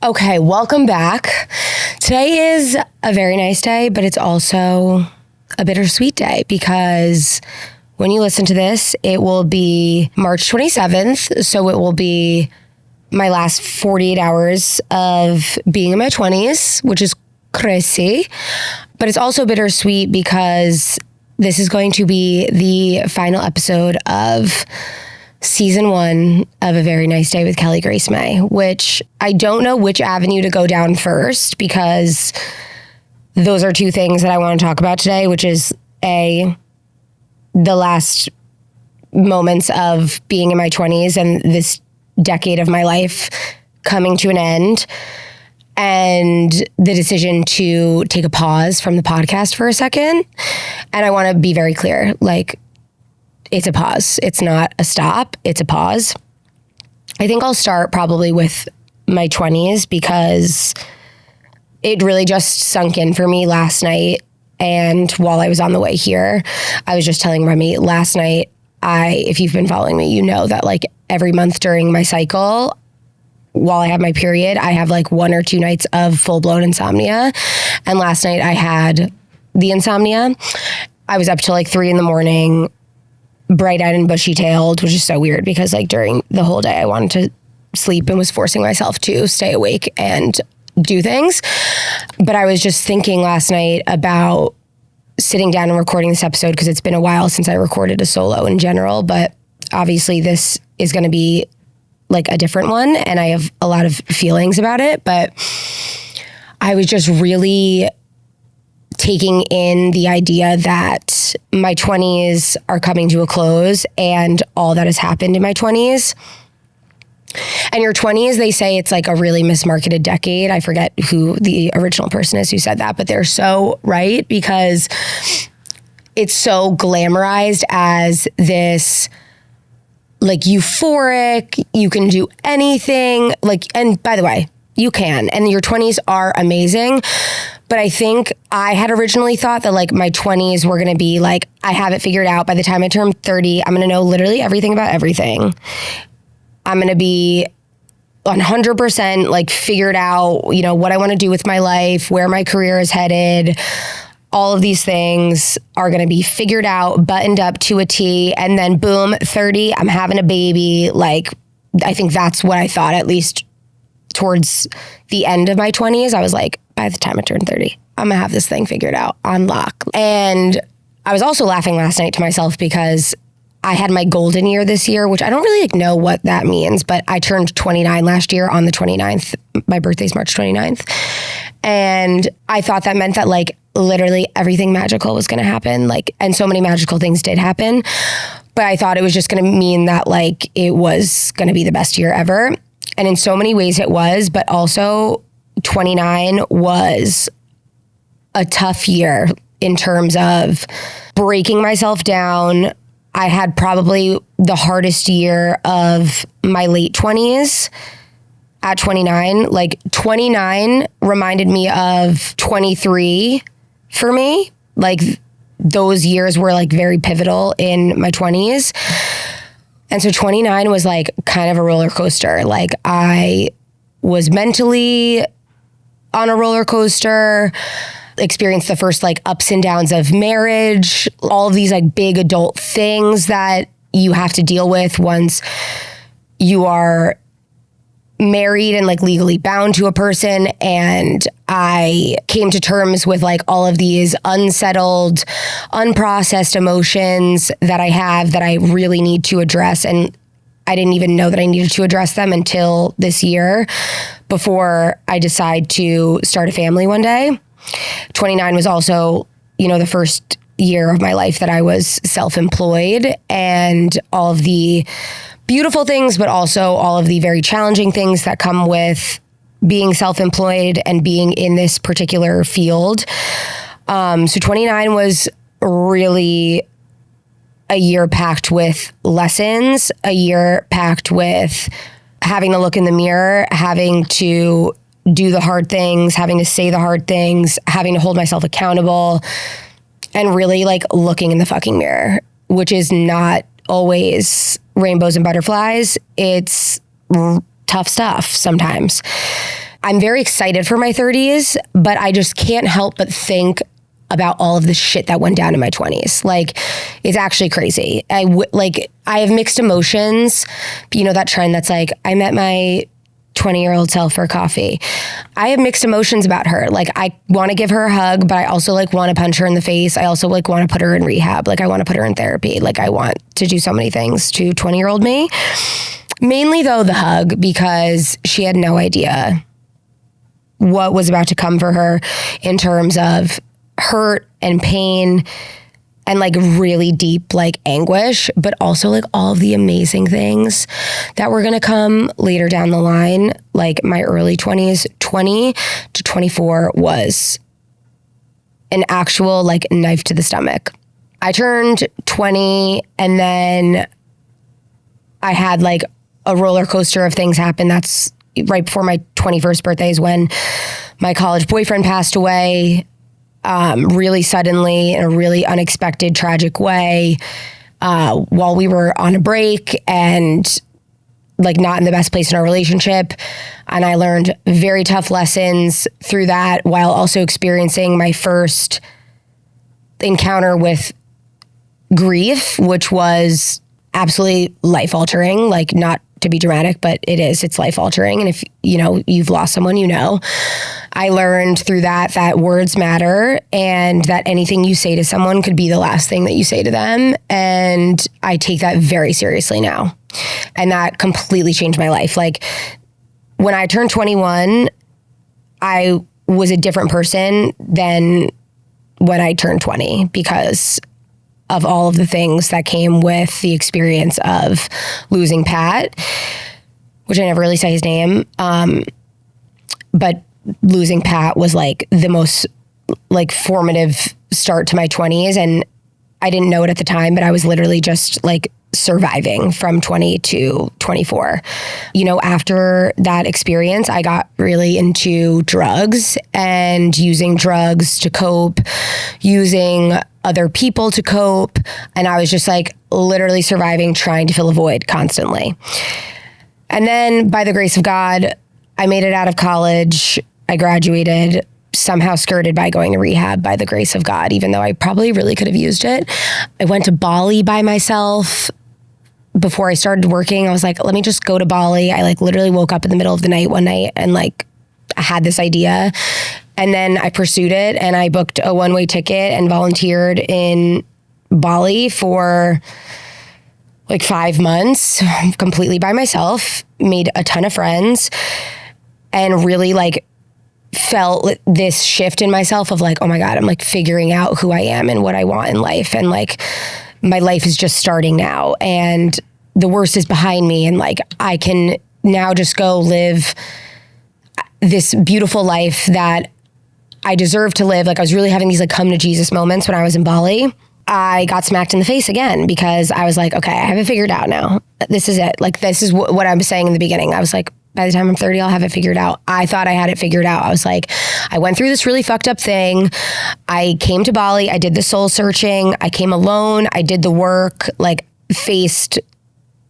Okay, welcome back. Today is a very nice day, but it's also a bittersweet day because when you listen to this, it will be March 27th. So it will be my last 48 hours of being in my 20s, which is crazy. But it's also bittersweet because this is going to be the final episode of season 1 of A Very Nice Day with Kelly Grace May, which I don't know which avenue to go down first because those are two things that I want to talk about today, which is the last moments of being in my 20s and this decade of my life coming to an end, and the decision to take a pause from the podcast for a second. And I want to be very clear, it's a pause. It's not a stop. It's a pause. I think I'll start probably with my 20s because it really just sunk in for me last night. And while I was on the way here, I was just telling Remy last night, if you've been following me, you know that every month during my cycle, while I have my period, I have 1 or 2 nights of full-blown insomnia. And last night I had the insomnia. I was up till 3 a.m, bright-eyed and bushy-tailed, which is so weird because during the whole day I wanted to sleep and was forcing myself to stay awake and do things. But I was just thinking last night about sitting down and recording this episode because it's been a while since I recorded a solo in general, but obviously this is going to be a different one and I have a lot of feelings about it. But I was just really taking in the idea that my 20s are coming to a close and all that has happened in my 20s. And your 20s, they say it's a really mismarketed decade. I forget who the original person is who said that, but they're so right because it's so glamorized as this euphoric, you can do anything. And by the way, you can, and your 20s are amazing. But I think I had originally thought that my 20s were going to be I have it figured out. By the time I turn 30, I'm going to know literally everything about everything. I'm going to be 100% figured out, what I want to do with my life, where my career is headed. All of these things are going to be figured out, buttoned up to a T. And then boom, 30, I'm having a baby. I think that's what I thought, at least towards the end of my 20s. I was by the time I turn 30, I'm going to have this thing figured out on lock. And I was also laughing last night to myself because I had my golden year this year, which I don't really know what that means, but I turned 29 last year on the 29th. My birthday's March 29th. And I thought that meant that literally everything magical was going to happen. And so many magical things did happen. But I thought it was just going to mean that it was going to be the best year ever. And in so many ways it was, but also 29 was a tough year in terms of breaking myself down. I had probably the hardest year of my late 20s at 29. 29 reminded me of 23 for me. Those years were very pivotal in my 20s. And so 29 was kind of a roller coaster. I was mentally on a roller coaster, experienced the first ups and downs of marriage, all of these big adult things that you have to deal with once you are married and legally bound to a person. And I came to terms with all of these unsettled, unprocessed emotions that I have that I really need to address. And I didn't even know that I needed to address them until this year before I decide to start a family one day. 29 was also, the first year of my life that I was self-employed, and all of the beautiful things, but also all of the very challenging things that come with being self-employed and being in this particular field. So 29 was really a year packed with lessons, a year packed with having to look in the mirror, having to do the hard things, having to say the hard things, having to hold myself accountable, and really looking in the fucking mirror, which is not always rainbows and butterflies. It's tough stuff sometimes. I'm very excited for my 30s, but I just can't help but think about all of the shit that went down in my 20s. Like, it's actually crazy. I have mixed emotions. You know, that trend that's like, I met my 20-year-old self for coffee. I have mixed emotions about her. Like, I want to give her a hug, but I also like want to punch her in the face. I also like want to put her in rehab. Like, I want to put her in therapy. Like, I want to do so many things to 20-year-old me. Mainly though, the hug, because she had no idea what was about to come for her in terms of hurt and pain and like really deep like anguish, but also like all of the amazing things that were going to come later down the line. Like my early 20s, 20 to 24 was an actual like knife to the stomach. I turned 20 and then I had like a roller coaster of things happen. That's right before my 21st birthday is when my college boyfriend passed away. Really suddenly, in a really unexpected, tragic way, while we were on a break and like not in the best place in our relationship. And I learned very tough lessons through that while also experiencing my first encounter with grief, which was absolutely life-altering. Like, not to be dramatic, but it's life-altering. And if, you know, you've lost someone, you know. I learned through that words matter and that anything you say to someone could be the last thing that you say to them. And I take that very seriously now. And that completely changed my life. Like, when I turned 21, I was a different person than when I turned 20 because of all of the things that came with the experience of losing Pat, which I never really say his name. But losing Pat was like the most like formative start to my 20s. And I didn't know it at the time, but I was literally just like surviving from 20 to 24. You know, after that experience, I got really into drugs and using drugs to cope, using other people to cope. And I was just like literally surviving, trying to fill a void constantly. And then by the grace of God, I made it out of college. I graduated, somehow skirted by going to rehab by the grace of God, even though I probably really could have used it. I went to Bali by myself. Before I started working, I was like, let me just go to Bali. I like literally woke up in the middle of the night one night and like I had this idea. And then I pursued it and I booked a one-way ticket and volunteered in Bali for like 5 months, completely by myself, made a ton of friends, and really like felt this shift in myself of like, oh my God, I'm like figuring out who I am and what I want in life. And like, my life is just starting now and the worst is behind me. And like, I can now just go live this beautiful life that I deserve to live. Like, I was really having these like come to Jesus moments when I was in Bali. I got smacked in the face again because I was like, okay, I have it figured out now. This is it. Like, this is what I was saying in the beginning. I was like, by the time I'm 30, I'll have it figured out. I thought I had it figured out. I was like, I went through this really fucked up thing. I came to Bali. I did the soul searching. I came alone. I did the work, like faced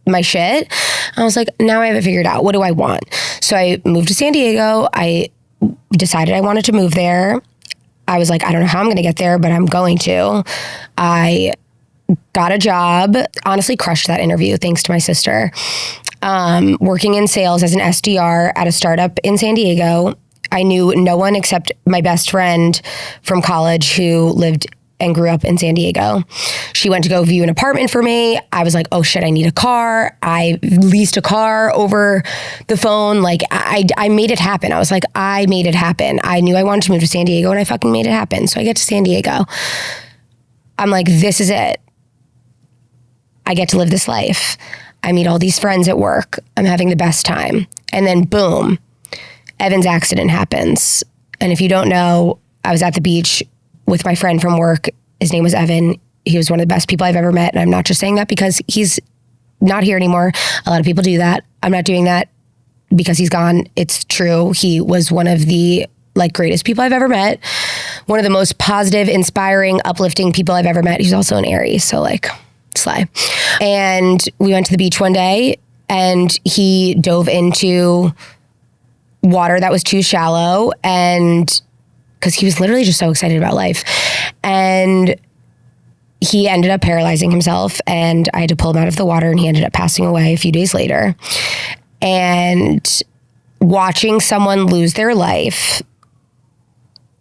my shit. I was like, now I have it figured out. What do I want? So I moved to San Diego. I decided I wanted to move there. I was like, I don't know how I'm going to get there, but I'm going to. I got a job, honestly crushed that interview thanks to my sister. Working in sales as an SDR at a startup in San Diego. I knew no one except my best friend from college who lived and grew up in San Diego. She went to go view an apartment for me. I was like, oh shit, I need a car. I leased a car over the phone. Like I made it happen. I was like, I made it happen. I knew I wanted to move to San Diego and I fucking made it happen. So I get to San Diego. I'm like, this is it. I get to live this life. I meet all these friends at work. I'm having the best time. And then boom, Evan's accident happens. And if you don't know, I was at the beach with my friend from work. His name was Evan. He was one of the best people I've ever met. And I'm not just saying that because he's not here anymore. A lot of people do that. I'm not doing that because he's gone. It's true. He was one of the like greatest people I've ever met. One of the most positive, inspiring, uplifting people I've ever met. He's also an Aries. So like, slay. And we went to the beach one day and he dove into water that was too shallow, and because he was literally just so excited about life. And he ended up paralyzing himself, and I had to pull him out of the water, and he ended up passing away a few days later. And watching someone lose their life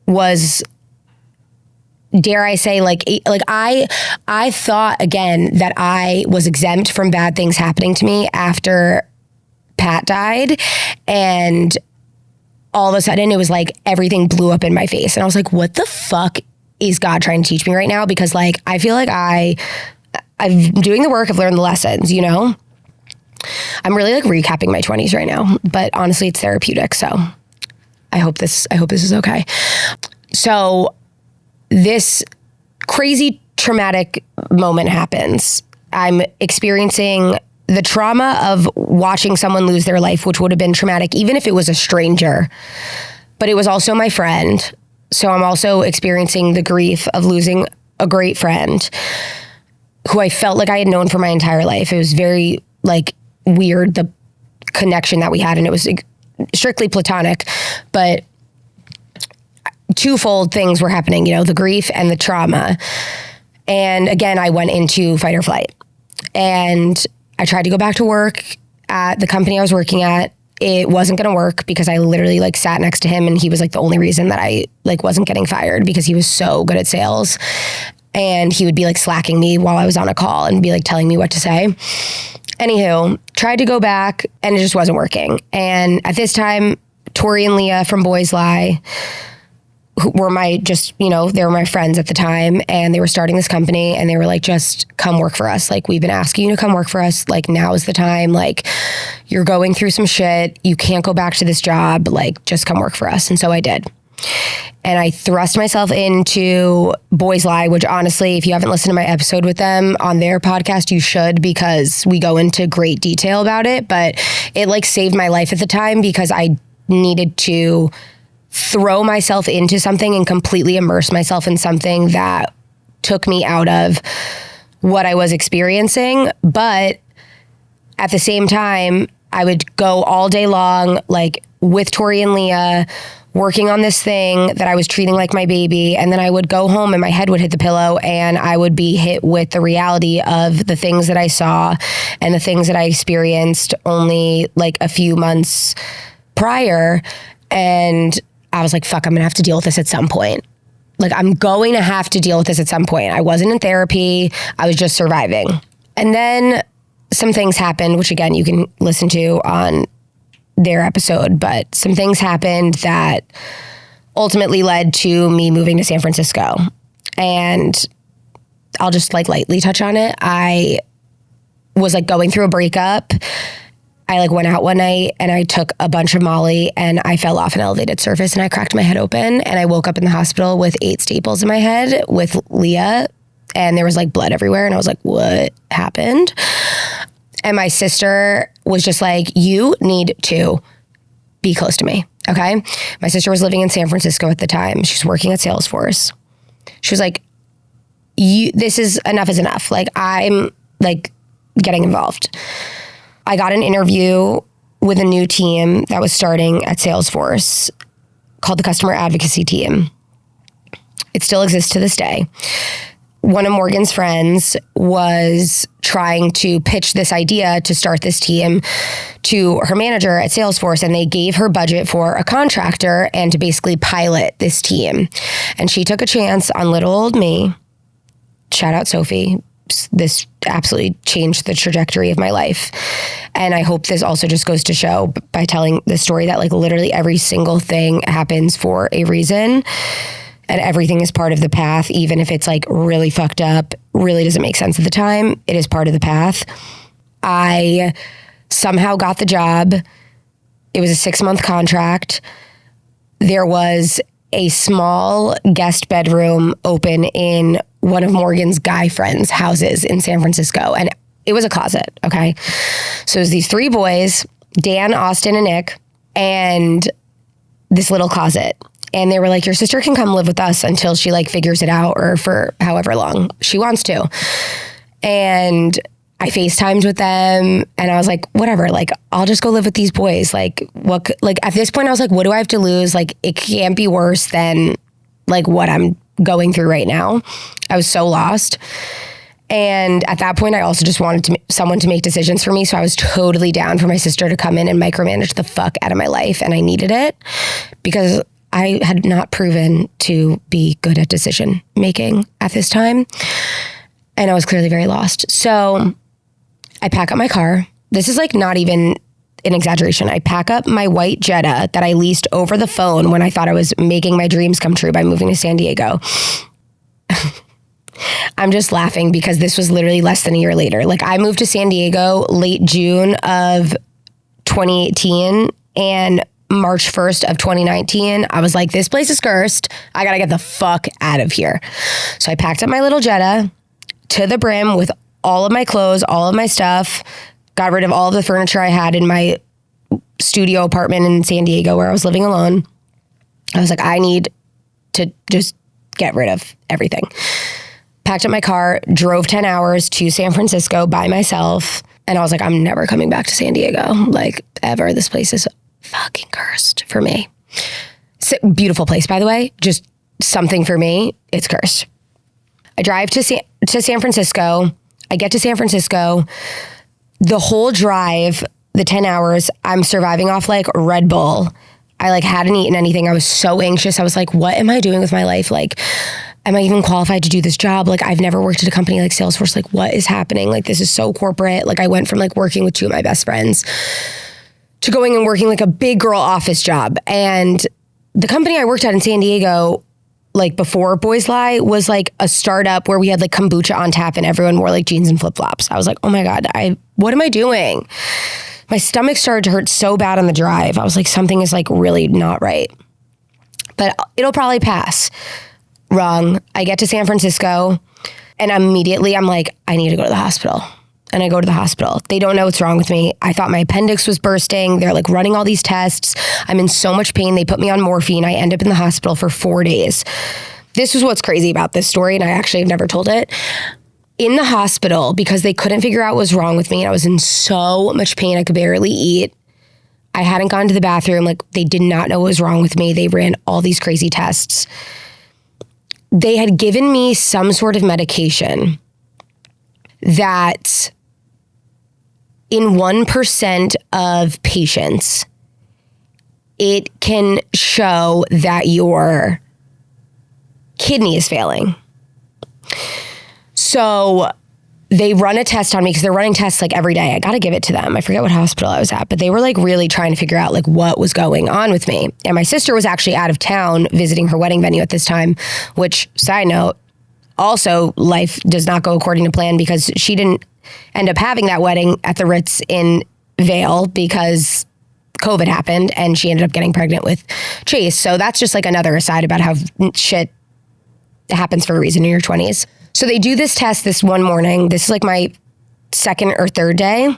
was, dare I say, like I thought again that I was exempt from bad things happening to me after Pat died, and all of a sudden it was like everything blew up in my face, and I was like, what the fuck is God trying to teach me right now? Because like I feel like I'm doing the work, I've learned the lessons, you know? I'm really like recapping my 20s right now, but honestly it's therapeutic, so I hope this is okay. So this crazy traumatic moment happens. I'm experiencing the trauma of watching someone lose their life, which would have been traumatic even if it was a stranger, but it was also my friend. So I'm also experiencing the grief of losing a great friend who I felt like I had known for my entire life. It was very like weird, the connection that we had, and it was strictly platonic, but twofold things were happening, you know, the grief and the trauma. And again, I went into fight or flight, and I tried to go back to work at the company I was working at. It wasn't going to work because I literally like sat next to him, and he was like the only reason that I like wasn't getting fired, because he was so good at sales, and he would be like slacking me while I was on a call and be like telling me what to say. Anywho, tried to go back, and it just wasn't working. And at this time, Tori and Leah from Boys Lie, who were they were my friends at the time, and they were starting this company, and they were like, just come work for us. Like, we've been asking you to come work for us. Like, now is the time. Like, you're going through some shit. You can't go back to this job. Like, just come work for us. And so I did. And I thrust myself into Boys Lie, which honestly, if you haven't listened to my episode with them on their podcast, you should, because we go into great detail about it. But it like saved my life at the time, because I needed to throw myself into something and completely immerse myself in something that took me out of what I was experiencing. But at the same time, I would go all day long, like with Tori and Leah, working on this thing that I was treating like my baby. And then I would go home and my head would hit the pillow, and I would be hit with the reality of the things that I saw and the things that I experienced only like a few months prior. And I was like, fuck, I'm gonna have to deal with this at some point. Like, I'm going to have to deal with this at some point. I wasn't in therapy. I was just surviving. And then some things happened, which again, you can listen to on their episode, but some things happened that ultimately led to me moving to San Francisco. And I'll just like lightly touch on it. I was like going through a breakup. I like went out one night and I took a bunch of Molly, and I fell off an elevated surface, and I cracked my head open, and I woke up in the hospital with 8 staples in my head with Leah, and there was like blood everywhere. And I was like, what happened? And my sister was just like, you need to be close to me. Okay. My sister was living in San Francisco at the time. She's working at Salesforce. She was like, this is enough is enough. Like, I'm like getting involved. I got an interview with a new team that was starting at Salesforce called the Customer Advocacy Team. It still exists to this day. One of Morgan's friends was trying to pitch this idea to start this team to her manager at Salesforce, and they gave her budget for a contractor and to basically pilot this team. And she took a chance on little old me. Shout out Sophie. This absolutely changed the trajectory of my life. And I hope this also just goes to show by telling the story that like literally every single thing happens for a reason. And everything is part of the path, even if it's like really fucked up, really doesn't make sense at the time. It is part of the path. I somehow got the job. It was a 6-month contract. There was a small guest bedroom open in one of Morgan's guy friends' houses in San Francisco. And it was a closet, okay? So it was these 3 boys, Dan, Austin, and Nick, and this little closet. And they were like, your sister can come live with us until she like figures it out, or for however long she wants to. And I FaceTimed with them and I was like, whatever, like, I'll just go live with these boys. Like, at this point I was like, what do I have to lose? Like, it can't be worse than like what I'm going through right now. I was so lost. And at that point, I also just wanted someone to make decisions for me. So I was totally down for my sister to come in and micromanage the fuck out of my life. And I needed it because I had not proven to be good at decision making at this time. And I was clearly very lost. So I pack up my car. This is like not even an exaggeration. I pack up my white Jetta that I leased over the phone when I thought I was making my dreams come true by moving to San Diego. I'm just laughing because this was literally less than a year later. Like, I moved to San Diego late June of 2018, and March 1st of 2019, I was like, this place is cursed. I gotta get the fuck out of here. So I packed up my little Jetta to the brim with all of my clothes, all of my stuff, got rid of all of the furniture I had in my studio apartment in San Diego where I was living alone. I was like, I need to just get rid of everything. Packed up my car, drove 10 hours to San Francisco by myself. And I was like, I'm never coming back to San Diego, like, ever. This place is fucking cursed for me. It's a beautiful place, by the way. Just something for me. It's cursed. I drive to San Francisco. I get to San Francisco. The whole drive, the 10 hours, I'm surviving off like Red Bull. I like hadn't eaten anything. I was so anxious. I was like, what am I doing with my life? Like, am I even qualified to do this job? Like, I've never worked at a company like Salesforce. Like, what is happening? Like, this is so corporate. Like, I went from like working with two of my best friends to going and working like a big girl office job. And the company I worked at in San Diego, like before Boys Lie, was like a startup where we had like kombucha on tap and everyone wore like jeans and flip flops. I was like, oh my God, what am I doing? My stomach started to hurt so bad on the drive. I was like, something is like really not right, but it'll probably pass. Wrong. I get to San Francisco and immediately I'm like, I need to go to the hospital. And I go to the hospital. They don't know what's wrong with me. I thought my appendix was bursting. They're like running all these tests. I'm in so much pain. They put me on morphine. I end up in the hospital for 4 days. This is what's crazy about this story, and I actually have never told it. In the hospital, because they couldn't figure out what was wrong with me, and I was in so much pain, I could barely eat. I hadn't gone to the bathroom. Like, they did not know what was wrong with me. They ran all these crazy tests. They had given me some sort of medication that in 1% of patients, it can show that your kidney is failing. So they run a test on me because they're running tests like every day. I got to give it to them. I forget what hospital I was at, but they were like really trying to figure out like what was going on with me. And my sister was actually out of town visiting her wedding venue at this time, which, side note, also life does not go according to plan because she didn't end up having that wedding at the Ritz in Vail because COVID happened and she ended up getting pregnant with Chase. So that's just like another aside about how shit happens for a reason in your 20s. So they do this test this one morning. This is like my second or third day.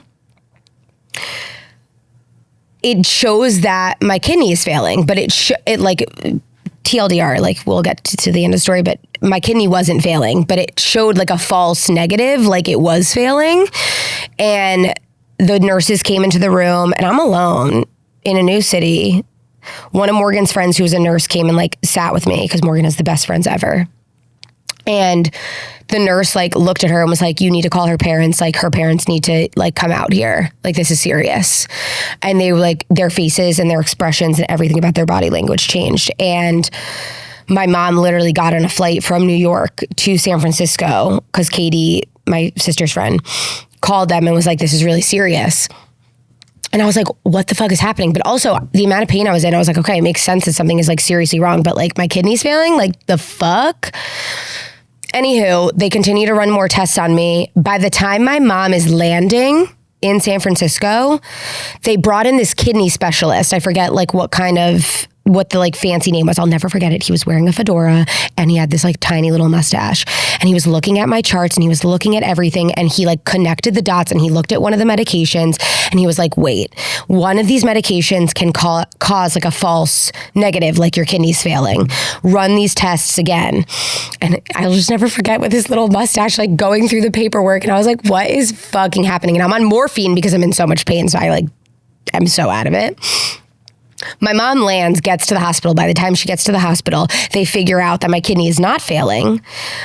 It shows that my kidney is failing, but it like TLDR, like we'll get to the end of the story, but my kidney wasn't failing, but it showed like a false negative, like it was failing. And the nurses came into the room and I'm alone in a new city. One of Morgan's friends who was a nurse came and like sat with me because Morgan has the best friends ever. And the nurse like looked at her and was like, you need to call her parents. Like her parents need to like come out here. Like this is serious. And they were like, their faces and their expressions and everything about their body language changed. And my mom literally got on a flight from New York to San Francisco because Katie, my sister's friend, called them and was like, this is really serious. And I was like, what the fuck is happening? But also the amount of pain I was in, I was like, okay, it makes sense that something is like seriously wrong, but like my kidney's failing, like the fuck? Anywho, they continue to run more tests on me. By the time my mom is landing in San Francisco, they brought in this kidney specialist. I forget like what kind of what the like fancy name was. I'll never forget it. He was wearing a fedora and he had this like tiny little mustache and he was looking at my charts and he was looking at everything and he like connected the dots and he looked at one of the medications and he was like, wait, one of these medications can cause like a false negative, like your kidneys failing. Run these tests again. And I'll just never forget with his little mustache, like going through the paperwork. And I was like, what is fucking happening? And I'm on morphine because I'm in so much pain. So I'm so out of it. My mom gets to the hospital. By the time she gets to the hospital, they figure out that my kidney is not failing.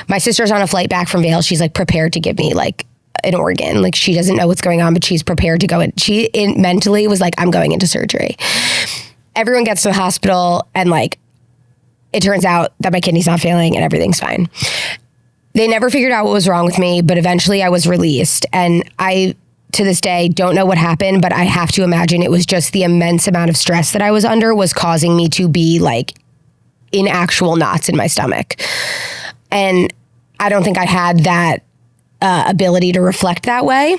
My sister's on a flight back from Vail. She's like prepared to give me like an organ. Like she doesn't know what's going on, but she's prepared to go in. She mentally was like, I'm going into surgery. Everyone gets to the hospital and like, it turns out that my kidney's not failing and everything's fine. They never figured out what was wrong with me, but eventually I was released. And I, to this day, don't know what happened, but I have to imagine it was just the immense amount of stress that I was under was causing me to be like in actual knots in my stomach. And I don't think I had that ability to reflect that way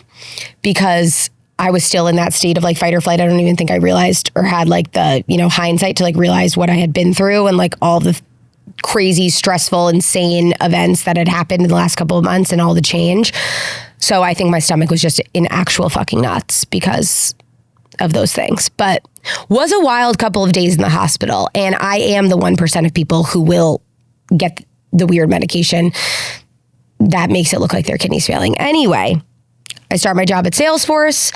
because I was still in that state of like fight or flight. I don't even think I realized or had like the, hindsight to like realize what I had been through and like all the crazy, stressful, insane events that had happened in the last couple of months and all the change. So I think my stomach was just in actual fucking nuts because of those things. But was a wild couple of days in the hospital. And I am the 1% of people who will get the weird medication that makes it look like their kidney's failing. Anyway, I start my job at Salesforce.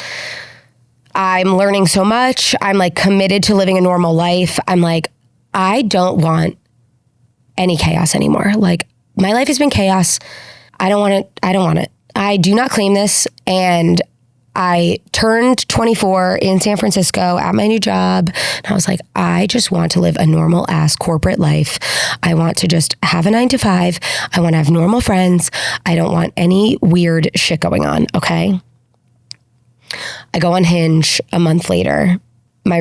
I'm learning so much. I'm like committed to living a normal life. I'm like, I don't want any chaos anymore. Like my life has been chaos. I don't want it. I don't want it. I do not claim this. And I turned 24 in San Francisco at my new job. And I was like, I just want to live a normal ass corporate life. I want to just have a 9 to 5. I want to have normal friends. I don't want any weird shit going on. Okay. I go on Hinge a month later. My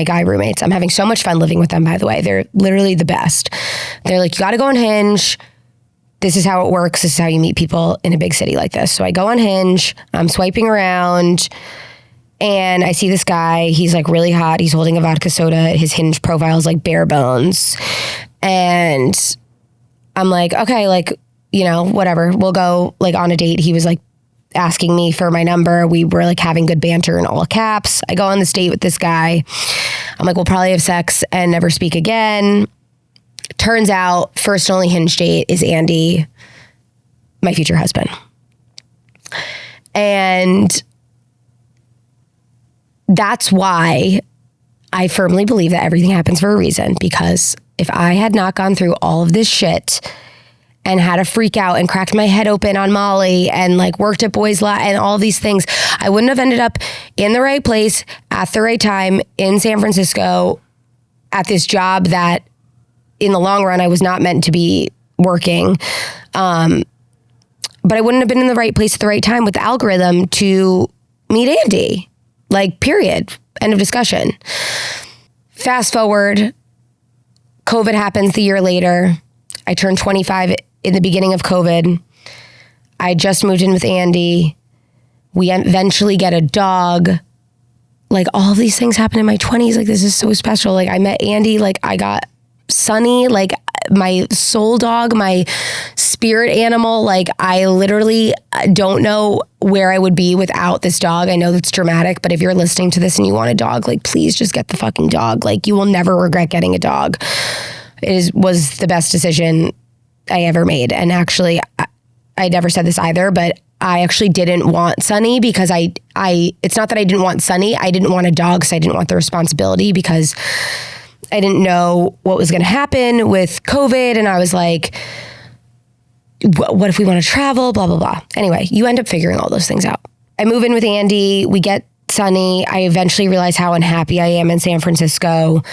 guy roommates, I'm having so much fun living with them, by the way. They're literally the best. They're like, you got to go on Hinge. This is how it works. This is how you meet people in a big city like this. So I go on Hinge, I'm swiping around and I see this guy. He's like really hot. He's holding a vodka soda. His Hinge profile is like bare bones. And I'm like, okay, like, whatever. We'll go like on a date. He was like asking me for my number. We were like having good banter in all caps. I go on this date with this guy. I'm like, we'll probably have sex and never speak again. Turns out, first and only Hinge date is Andy, my future husband. And that's why I firmly believe that everything happens for a reason. Because if I had not gone through all of this shit and had a freak out and cracked my head open on Molly and like worked at Boys Lot and all these things, I wouldn't have ended up in the right place at the right time in San Francisco at this job that in the long run, I was not meant to be working. But I wouldn't have been in the right place at the right time with the algorithm to meet Andy. Like, period. End of discussion. Fast forward, COVID happens the year later. I turned 25 in the beginning of COVID. I just moved in with Andy. We eventually get a dog. Like, all of these things happen in my 20s. Like, this is so special. Like, I met Andy. Like, I got Sunny, like my soul dog, my spirit animal. Like I literally don't know where I would be without this dog. I know that's dramatic, but if you're listening to this and you want a dog, like please just get the fucking dog. Like you will never regret getting a dog. Was the best decision I ever made. And actually, I never said this either, but I actually didn't want Sunny because it's not that I didn't want Sunny. I didn't want a dog because I didn't want the responsibility because I didn't know what was going to happen with COVID. And I was like, what if we want to travel? Blah, blah, blah. Anyway, you end up figuring all those things out. I move in with Andy. We get Sunny. I eventually realize how unhappy I am in San Francisco,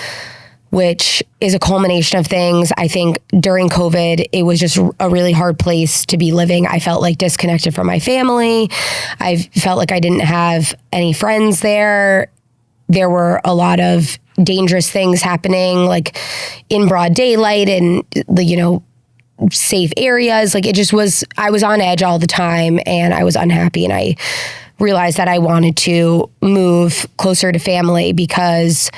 which is a culmination of things. I think during COVID, it was just a really hard place to be living. I felt like disconnected from my family. I felt like I didn't have any friends there. There were a lot of dangerous things happening, like in broad daylight and safe areas. Like I was on edge all the time and I was unhappy. And I realized that I wanted to move closer to family because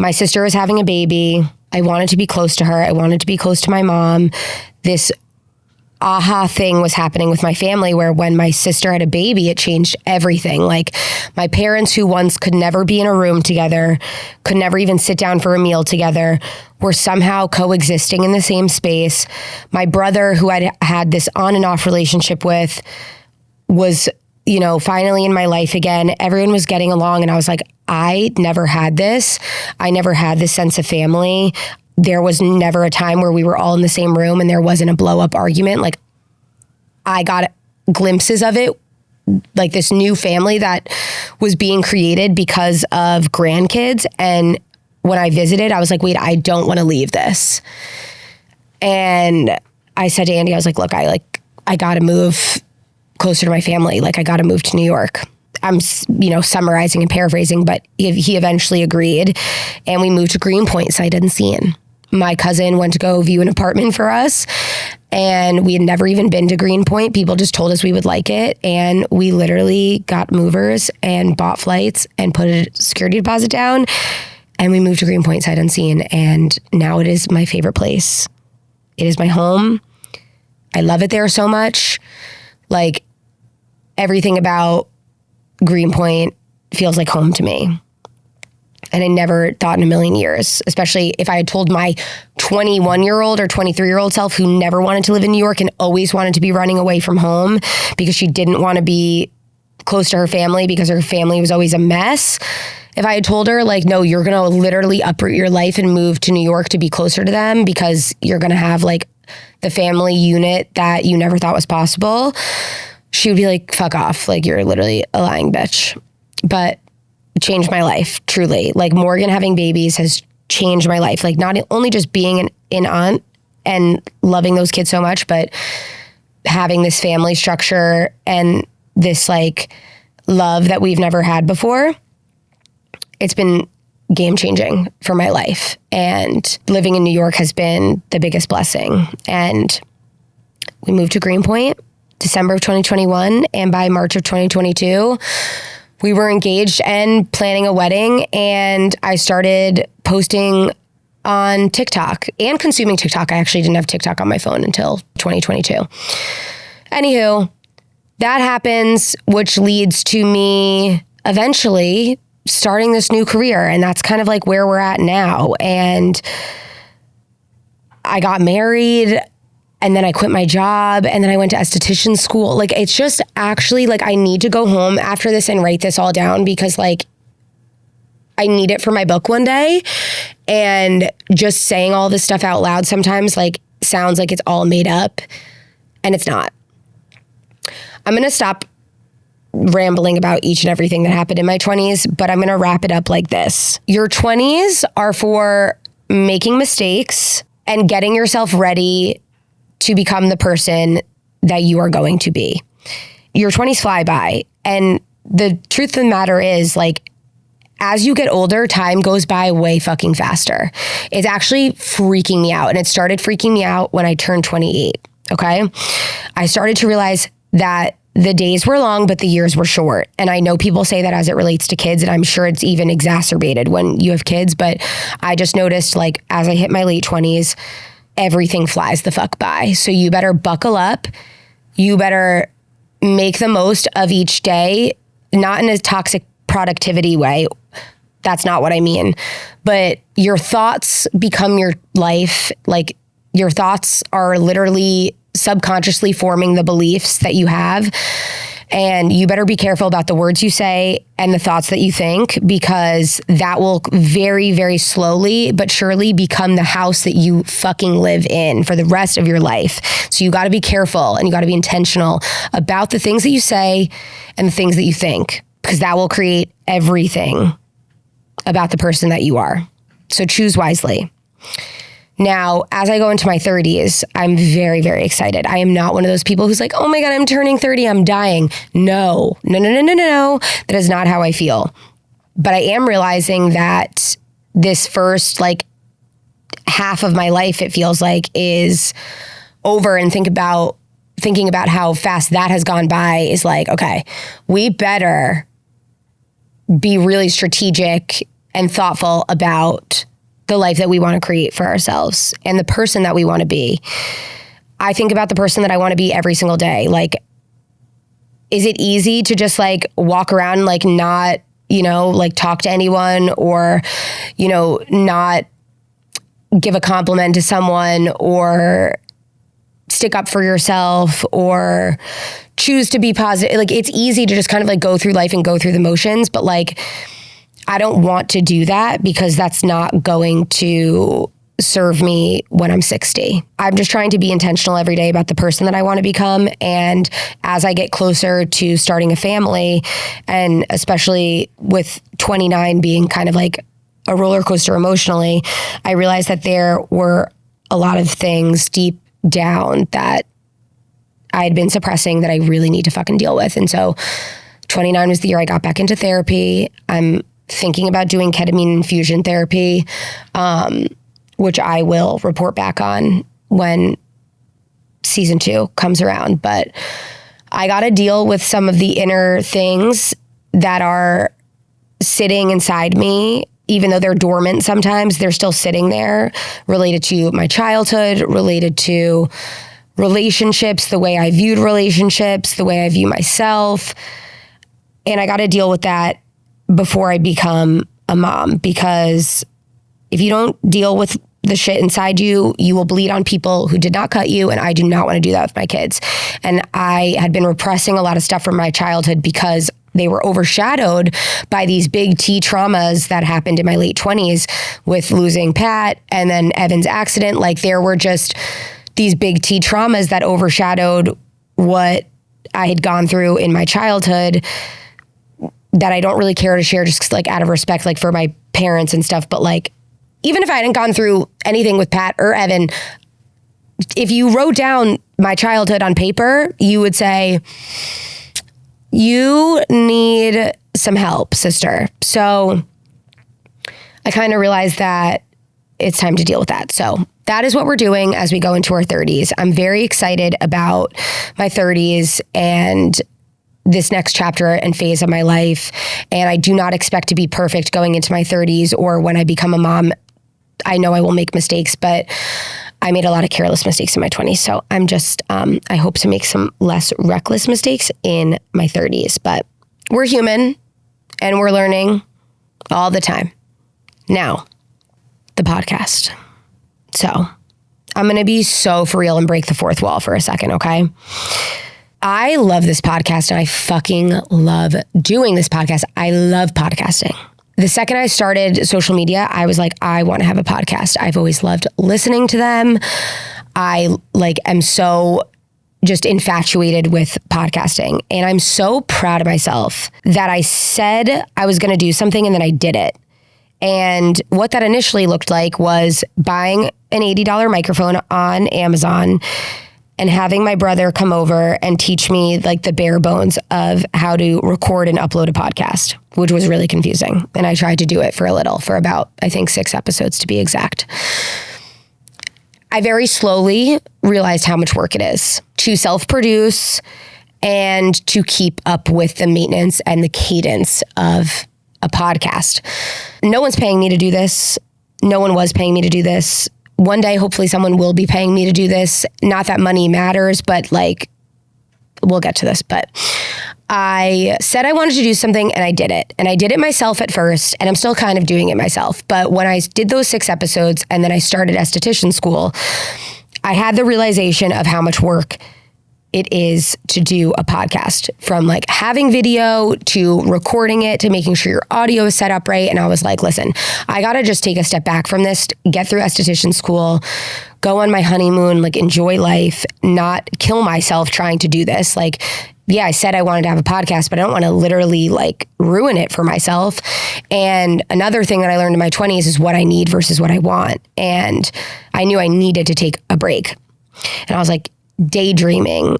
My sister was having a baby. I wanted to be close to her. I wanted to be close to my mom. This aha thing was happening with my family where when my sister had a baby, it changed everything. Like my parents, who once could never be in a room together, could never even sit down for a meal together, were somehow coexisting in the same space. My brother, who I'd had this on and off relationship with, was, finally in my life again. Everyone was getting along, and I was like, I never had this. I never had this sense of family. There was never a time where we were all in the same room and there wasn't a blow up argument. Like, I got glimpses of it, like this new family that was being created because of grandkids. And when I visited, I was like, wait, I don't want to leave this. And I said to Andy, I was like, look, I got to move closer to my family. Like, I got to move to New York. I'm, summarizing and paraphrasing, but he eventually agreed, and we moved to Greenpoint, sight unseen. My cousin went to go view an apartment for us, and we had never even been to Greenpoint. People just told us we would like it, and we literally got movers and bought flights and put a security deposit down, and we moved to Greenpoint, sight unseen, and now it is my favorite place. It is my home. I love it there so much. Like, everything about Greenpoint feels like home to me. And I never thought in a million years, especially if I had told my 21-year-old or 23-year-old self, who never wanted to live in New York and always wanted to be running away from home because she didn't want to be close to her family because her family was always a mess. If I had told her, like, no, you're going to literally uproot your life and move to New York to be closer to them because you're going to have like the family unit that you never thought was possible, she would be like, fuck off. Like, you're literally a lying bitch. But it changed my life, truly. Like, Morgan having babies has changed my life. Like, not only just being an aunt and loving those kids so much, but having this family structure and this like love that we've never had before. It's been game changing for my life. And living in New York has been the biggest blessing. And we moved to Greenpoint December of 2021. And by March of 2022, we were engaged and planning a wedding. And I started posting on TikTok and consuming TikTok. I actually didn't have TikTok on my phone until 2022. Anywho, that happens, which leads to me eventually starting this new career. And that's kind of like where we're at now. And I got married, and then I quit my job, and then I went to esthetician school. Like, it's just actually like, I need to go home after this and write this all down because like, I need it for my book one day. And just saying all this stuff out loud sometimes like sounds like it's all made up, and it's not. I'm going to stop rambling about each and everything that happened in my 20s, but I'm going to wrap it up like this. Your 20s are for making mistakes and getting yourself ready to become the person that you are going to be. Your 20s fly by. And the truth of the matter is, like, as you get older, time goes by way fucking faster. It's actually freaking me out. And it started freaking me out when I turned 28. Okay. I started to realize that the days were long, but the years were short. And I know people say that as it relates to kids, and I'm sure it's even exacerbated when you have kids. But I just noticed, like, as I hit my late 20s, everything flies the fuck by. So you better buckle up. You better make the most of each day, not in a toxic productivity way. That's not what I mean. But your thoughts become your life. Like, your thoughts are literally subconsciously forming the beliefs that you have. And you better be careful about the words you say and the thoughts that you think, because that will very, very slowly but surely become the house that you fucking live in for the rest of your life. So you got to be careful, and you got to be intentional about the things that you say and the things that you think, because that will create everything about the person that you are. So choose wisely. Now, as I go into my 30s, I'm very, very excited. I am not one of those people who's like, oh my God, I'm turning 30, I'm dying. No. That is not how I feel. But I am realizing that this first like half of my life, it feels like, is over, and thinking about how fast that has gone by is like, okay, we better be really strategic and thoughtful about the life that we want to create for ourselves and the person that we want to be. I think about the person that I want to be every single day. Like, is it easy to just like walk around, like not, like talk to anyone or, not give a compliment to someone or stick up for yourself or choose to be positive? Like, it's easy to just kind of like go through life and go through the motions, but like, I don't want to do that because that's not going to serve me when I'm 60. I'm just trying to be intentional every day about the person that I want to become. And as I get closer to starting a family, and especially with 29 being kind of like a roller coaster emotionally, I realized that there were a lot of things deep down that I had been suppressing that I really need to fucking deal with. And so 29 was the year I got back into therapy. I'm thinking about doing ketamine infusion therapy, which I will report back on when season 2 comes around. But I got to deal with some of the inner things that are sitting inside me, even though they're dormant sometimes, they're still sitting there, related to my childhood, related to relationships, the way I viewed relationships, the way I view myself. And I got to deal with that before I become a mom, because if you don't deal with the shit inside you, you will bleed on people who did not cut you. And I do not want to do that with my kids. And I had been repressing a lot of stuff from my childhood because they were overshadowed by these big T traumas that happened in my late 20s with losing Pat and then Evan's accident. Like, there were just these big T traumas that overshadowed what I had gone through in my childhood that I don't really care to share, just like out of respect, like for my parents and stuff. But like, even if I hadn't gone through anything with Pat or Evan, if you wrote down my childhood on paper, you would say, you need some help, sister. So I kind of realized that it's time to deal with that. So that is what we're doing as we go into our 30s. I'm very excited about my 30s and this next chapter and phase of my life. And I do not expect to be perfect going into my 30s or when I become a mom. I know I will make mistakes, but I made a lot of careless mistakes in my 20s. So I'm just, I hope to make some less reckless mistakes in my 30s. But we're human and we're learning all the time. Now, the podcast. So I'm going to be so for real and break the fourth wall for a second, okay? I love this podcast and I fucking love doing this podcast. I love podcasting. The second I started social media, I was like, I want to have a podcast. I've always loved listening to them. I am so just infatuated with podcasting. And I'm so proud of myself that I said I was going to do something and then I did it. And what that initially looked like was buying an $80 microphone on Amazon and having my brother come over and teach me like the bare bones of how to record and upload a podcast, which was really confusing. And I tried to do it for about, I think 6 episodes to be exact. I very slowly realized how much work it is to self-produce and to keep up with the maintenance and the cadence of a podcast. No one's paying me to do this. No one was paying me to do this. One day, hopefully someone will be paying me to do this. Not that money matters, but like, we'll get to this. But I said I wanted to do something and I did it. And I did it myself at first, and I'm still kind of doing it myself. But when I did those 6 episodes and then I started esthetician school, I had the realization of how much work it is to do a podcast, from like having video to recording it to making sure your audio is set up right. And I was like, listen, I got to just take a step back from this, get through esthetician school, go on my honeymoon, like enjoy life, not kill myself trying to do this. Like, yeah, I said I wanted to have a podcast, but I don't want to literally like ruin it for myself. And another thing that I learned in my 20s is what I need versus what I want. And I knew I needed to take a break. And I was like, daydreaming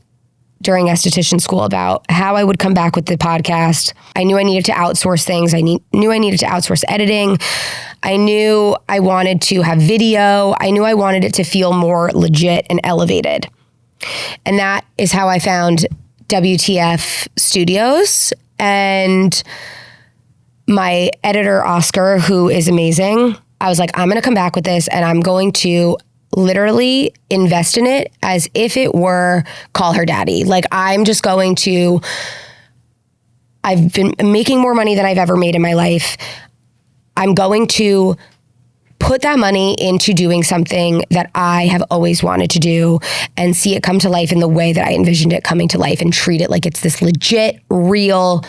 during esthetician school about how I would come back with the podcast. I knew I needed to outsource things. I knew I needed to outsource editing. I knew I wanted to have video. I knew I wanted it to feel more legit and elevated. And that is how I found WTF Studios. And my editor, Oscar, who is amazing, I was like, I'm going to come back with this and I'm going to literally invest in it as if it were Call Her Daddy. Like, I'm just going to, I've been making more money than I've ever made in my life. I'm going to put that money into doing something that I have always wanted to do and see it come to life in the way that I envisioned it coming to life and treat it like it's this legit, real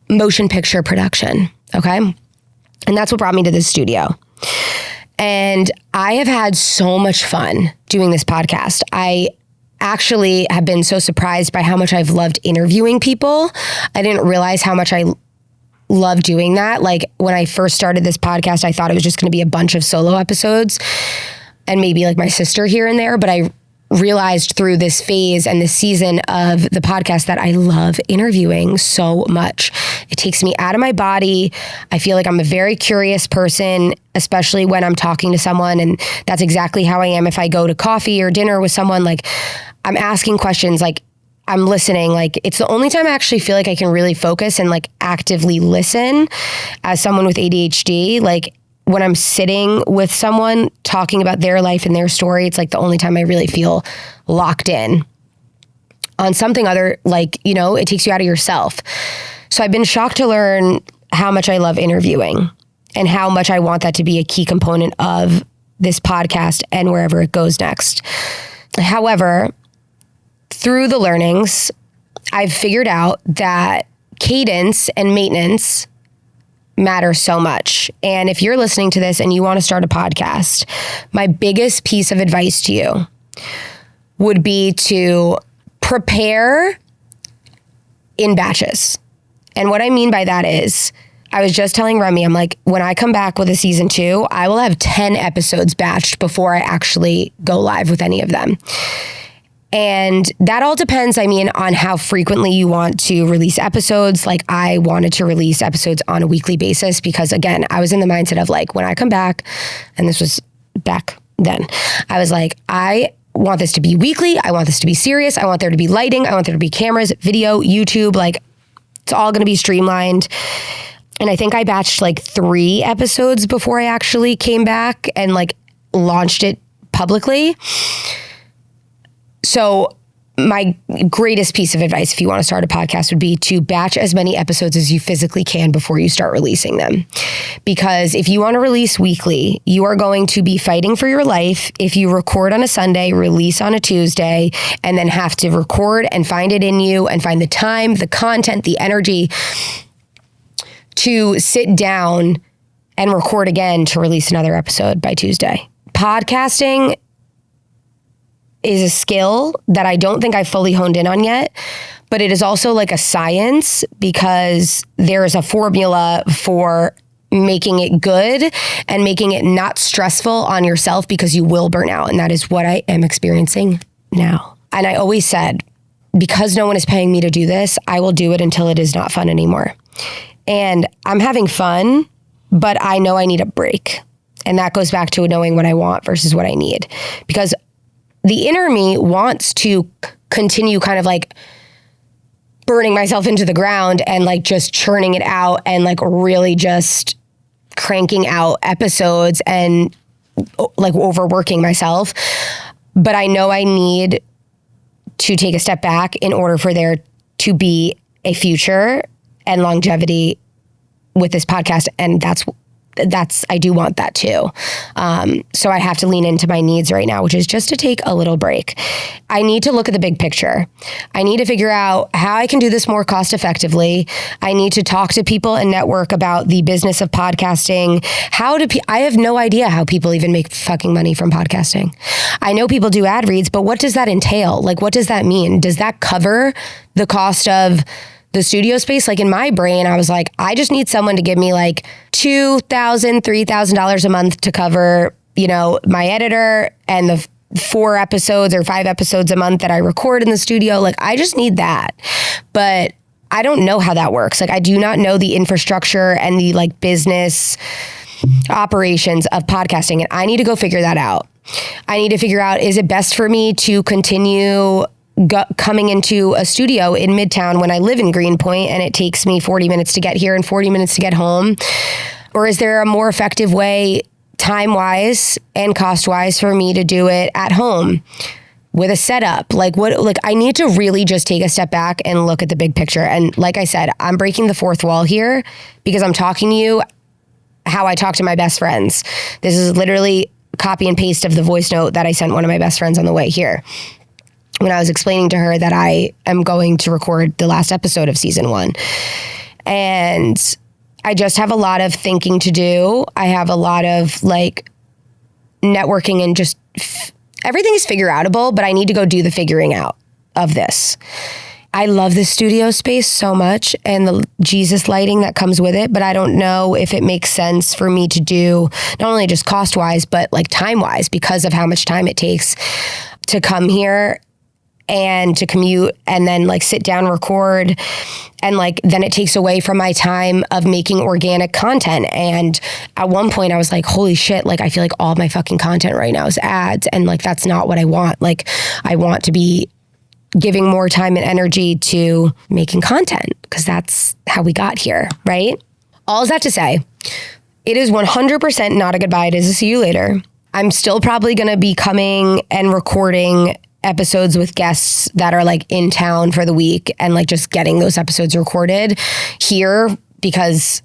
motion picture production. Okay. And that's what brought me to this studio. And I have had so much fun doing this podcast. I actually have been so surprised by how much I've loved interviewing people. I didn't realize how much I love doing that. Like, when I first started this podcast, I thought it was just going to be a bunch of solo episodes and maybe like my sister here and there. But I realized through this phase and this season of the podcast that I love interviewing so much. It takes me out of my body. I feel like I'm a very curious person, especially when I'm talking to someone. And that's exactly how I am if I go to coffee or dinner with someone. Like, I'm asking questions, like I'm listening. Like, it's the only time I actually feel like I can really focus and like actively listen as someone with ADHD. Like, when I'm sitting with someone talking about their life and their story, it's like the only time I really feel locked in on something other, like, you know, it takes you out of yourself. So I've been shocked to learn how much I love interviewing and how much I want that to be a key component of this podcast and wherever it goes next. However, through the learnings, I've figured out that cadence and maintenance matter so much. And if you're listening to this and you want to start a podcast, my biggest piece of advice to you would be to prepare in batches. And what I mean by that is, I was just telling Remy, I'm like, when I come back with a season 2, I will have 10 episodes batched before I actually go live with any of them. And that all depends, I mean, on how frequently you want to release episodes. Like, I wanted to release episodes on a weekly basis because, again, I was in the mindset of like, when I come back, and this was back then, I was like, I want this to be weekly. I want this to be serious. I want there to be lighting. I want there to be cameras, video, YouTube. Like, it's all going to be streamlined. And I think I batched like 3 episodes before I actually came back and like launched it publicly. So my greatest piece of advice, if you want to start a podcast, would be to batch as many episodes as you physically can before you start releasing them. Because if you want to release weekly, you are going to be fighting for your life if you record on a Sunday, release on a Tuesday, and then have to record and find it in you and find the time, the content, the energy to sit down and record again to release another episode by Tuesday. Podcasting is a skill that I don't think I've fully honed in on yet, but it is also like a science because there is a formula for making it good and making it not stressful on yourself because you will burn out. And that is what I am experiencing now. And I always said, because no one is paying me to do this, I will do it until it is not fun anymore. And I'm having fun, but I know I need a break. And that goes back to knowing what I want versus what I need. Because the inner me wants to continue kind of like burning myself into the ground and like just churning it out and like really just cranking out episodes and like overworking myself. But I know I need to take a step back in order for there to be a future and longevity with this podcast. And that's I do want that too. So I have to lean into my needs right now, which is just to take a little break. I need to look at the big picture. I need to figure out how I can do this more cost effectively. I need to talk to people and network about the business of podcasting. I have no idea how people even make fucking money from podcasting. I know people do ad reads, but what does that entail? Like, what does that mean? Does that cover the cost of the studio space? Like, in my brain, I was like, I just need someone to give me like $2,000, $3,000 a month to cover, you know, my editor and the 4 episodes or 5 episodes a month that I record in the studio. Like, I just need that. But I don't know how that works. Like, I do not know the infrastructure and the like business operations of podcasting. And I need to go figure that out. I need to figure out, is it best for me to continue coming into a studio in Midtown when I live in Greenpoint and it takes me 40 minutes to get here and 40 minutes to get home? Or is there a more effective way, time-wise and cost-wise, for me to do it at home with a setup? Like I need to really just take a step back and look at the big picture. And like I said, I'm breaking the fourth wall here because I'm talking to you how I talk to my best friends. This is literally copy and paste of the voice note that I sent one of my best friends on the way here, when I was explaining to her that I am going to record the last episode of season 1. And I just have a lot of thinking to do. I have a lot of like networking and just everything is figure outable, but I need to go do the figuring out of this. I love this studio space so much and the Jesus lighting that comes with it, but I don't know if it makes sense for me to do not only just cost wise, but like time wise, because of how much time it takes to come here and to commute and then like sit down, record, and like then it takes away from my time of making organic content. And at one point I was like, holy shit, like I feel like all my fucking content right now is ads, and like that's not what I want. Like I want to be giving more time and energy to making content because that's how we got here, right? All is that to say, it is 100% not a goodbye. It is a see you later. I'm still probably going to be coming and recording episodes with guests that are like in town for the week and like just getting those episodes recorded here because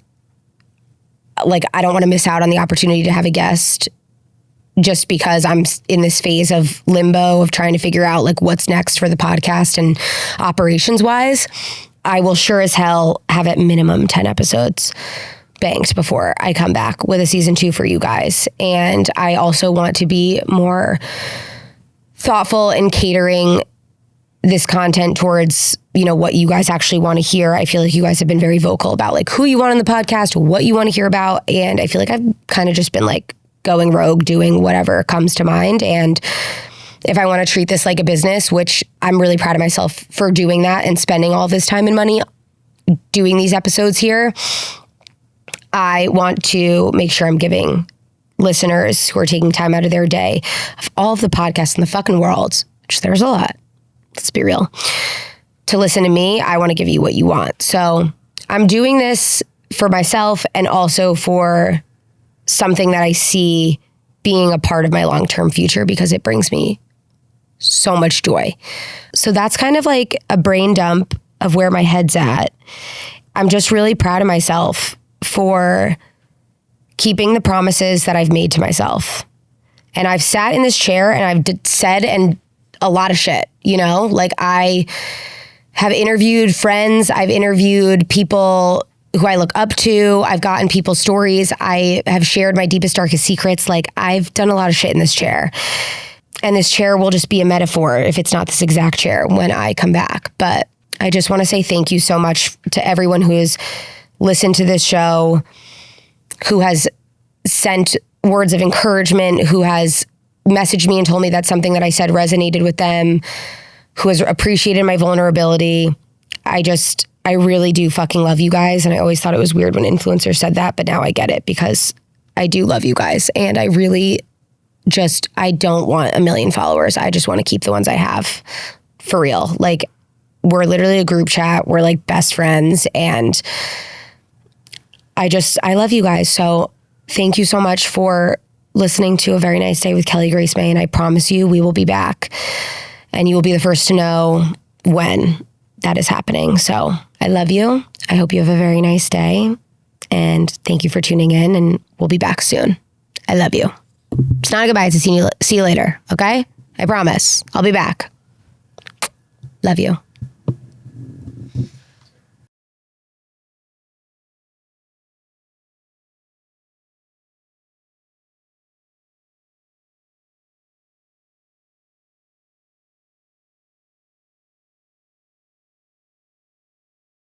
like I don't want to miss out on the opportunity to have a guest just because I'm in this phase of limbo of trying to figure out like what's next for the podcast and operations wise. I will sure as hell have at minimum 10 episodes banked before I come back with a season 2 for you guys. And I also want to be more thoughtful in catering this content towards, you know, what you guys actually want to hear. I feel like you guys have been very vocal about like who you want on the podcast, what you want to hear about. And I feel like I've kind of just been like going rogue, doing whatever comes to mind. And if I want to treat this like a business, which I'm really proud of myself for doing that and spending all this time and money doing these episodes here, I want to make sure I'm giving listeners who are taking time out of their day of all of the podcasts in the fucking world, which there's a lot, let's be real, to listen to me. I want to give you what you want. So I'm doing this for myself and also for something that I see being a part of my long-term future because it brings me so much joy. So that's kind of like a brain dump of where my head's at. I'm just really proud of myself for keeping the promises that I've made to myself. And I've sat in this chair and I've said and a lot of shit, you know, like I have interviewed friends. I've interviewed people who I look up to. I've gotten people's stories. I have shared my deepest, darkest secrets. Like I've done a lot of shit in this chair. And this chair will just be a metaphor if it's not this exact chair when I come back. But I just want to say thank you so much to everyone who has listened to this show, who has sent words of encouragement, who has messaged me and told me that something that I said resonated with them, who has appreciated my vulnerability. I really do fucking love you guys. And I always thought it was weird when influencers said that, but now I get it because I do love you guys. And I really I don't want 1 million followers. I just want to keep the ones I have for real. Like we're literally a group chat. We're like best friends. And I love you guys. So thank you so much for listening to A Very Nice Day with Kelly Grace May. And I promise you, we will be back and you will be the first to know when that is happening. So I love you. I hope you have a very nice day. And thank you for tuning in, and we'll be back soon. I love you. It's not a goodbye. It's a see you later. Okay? I promise. I'll be back. Love you.